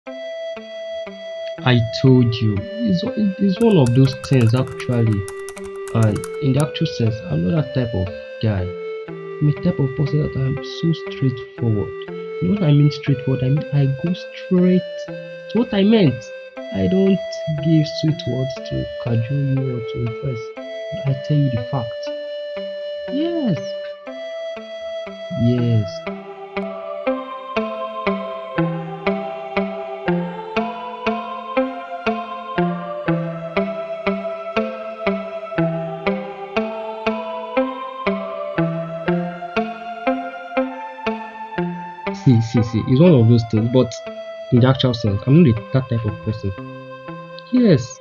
I told you, it's one of those things actually. And in the actual sense, I'm not that type of guy. I'm a type of person that I'm so straightforward. You know what I mean straightforward? I mean I go straight to what I meant. I don't give sweet words to cajole you or to impress. I tell you the fact. Yes, yes. See. It's one of those things, but in the actual sense, I'm not that type of person. Yes,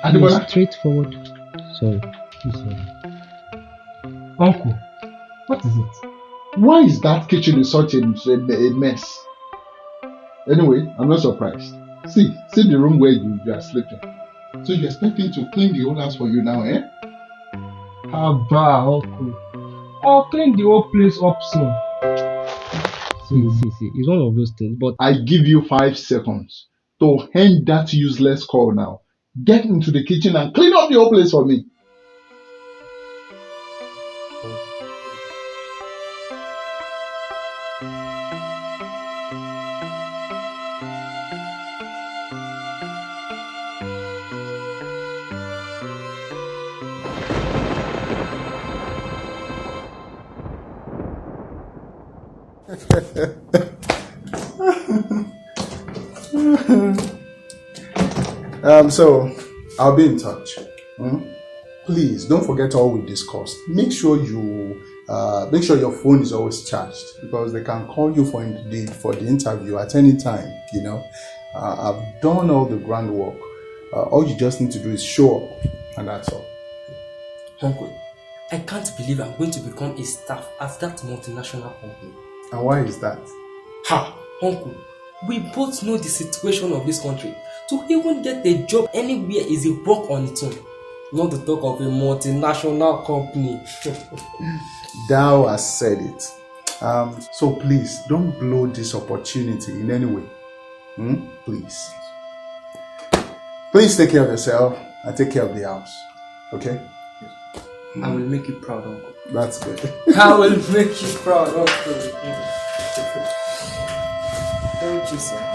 I'm a Adebola, straightforward. Sorry, please sorry. uncle, what is it? Why is that kitchen in such a mess? Anyway, I'm not surprised. See the room where you are sleeping. So you expect me to clean the whole house for you now, eh? Abba, uncle. I'll clean the whole place up soon. See. It's one of those things, but I give you 5 seconds to end that useless call now. Get into the kitchen and clean up the whole place for me. So I'll be in touch. Please don't forget all we discussed. Make sure your phone is always charged because they can call you for the interview at any time. I've done all the groundwork. All you just need to do is show up, and that's all. Uncle, I can't believe I'm going to become a staff at that multinational company. And why is that? Ha! Uncle, we both know the situation of this country. To even get a job anywhere is a work on its own. Not to talk of a multinational company. Thou hast said it. So please don't blow this opportunity in any way. Please. Please take care of yourself and take care of the house. Okay? I will make you proud, Uncle. That's good. I will make you proud, Uncle. Thank you, sir.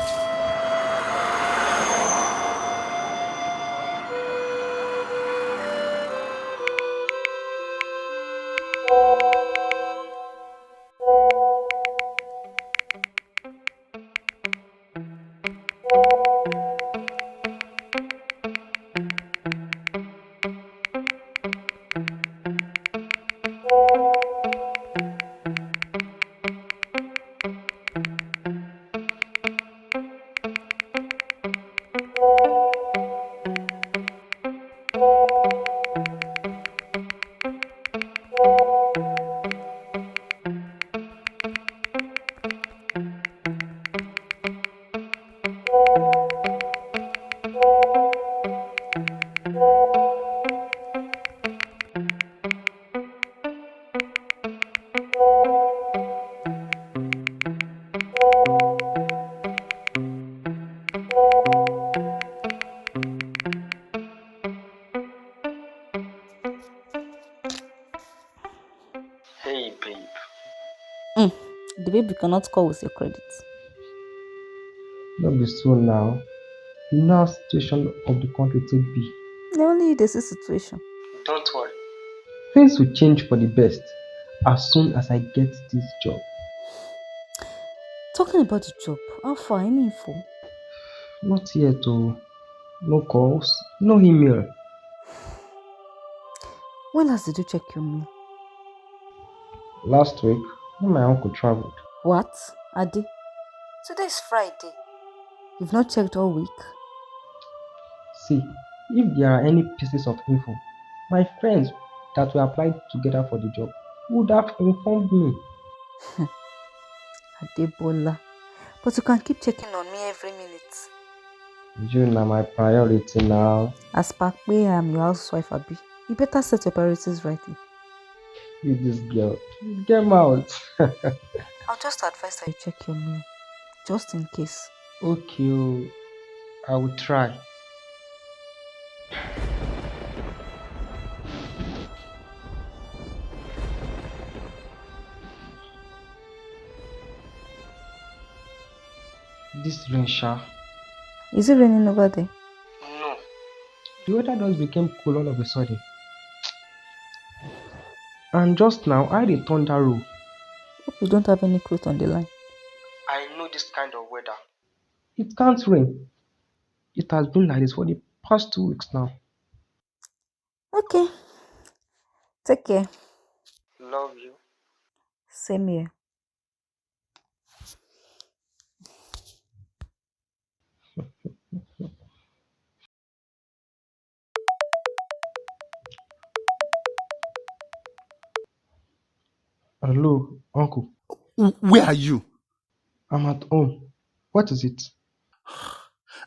hey babe, The baby cannot call with your credit. don't be so now. You know how situation of the country take be. Only this is situation. Don't worry. Things will change for the best as soon as I get this job. Talking about the job, how far? Any info? Not yet, oh. No calls, no email. When last did you check your mail? Last week, when my uncle traveled. What? Adi? Today is Friday. You've not checked all week? See, if there are any pieces of info, my friends that we applied together for the job would have informed me. Adebola. But you can keep checking on me every minute. You are my priority now. As per me, I am your housewife, Abi. You better set your priorities rightly. You this girl. Get out. I'll just advise that you check your mail. Just in case. Okay, oh, I will try. This rain, sha. Is it raining over there? No. The weather just became cool all of a sudden. And just now, I had a thunder roll. Hope you don't have any clothes on the line. I know this kind of weather. It can't rain. It has been like this for the past 2 weeks now. Okay, take care. Love you. Same here. Hello, uncle. Where are you? I'm at home. What is it?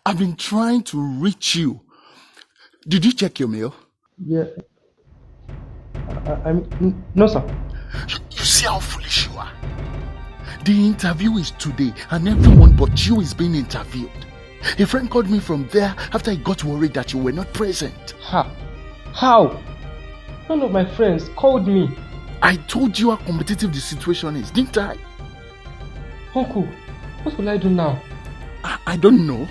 I've been trying to reach you. Did you check your mail? Yeah, no, sir. You see how foolish you are. The interview is today, and everyone but you is being interviewed. A friend called me from there after he got worried that you were not present. Ha! How? None of my friends called me. I told you how competitive the situation is, didn't I? Uncle, what will I do now? I don't know.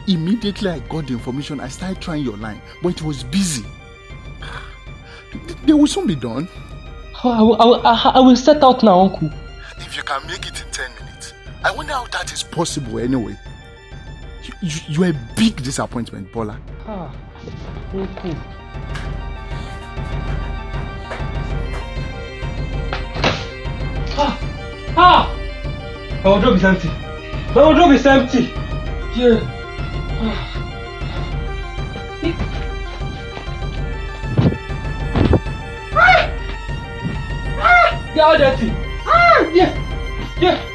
Immediately I got the information, I started trying your line, but it was busy. They will soon be done. I will set out now, uncle. If you can make it in 10 minutes. I wonder how that is possible anyway. You are a big disappointment, Bola. Ah, uncle. Ah! My wardrobe is empty. My wardrobe is empty. Yeah. They are dirty. Yeah.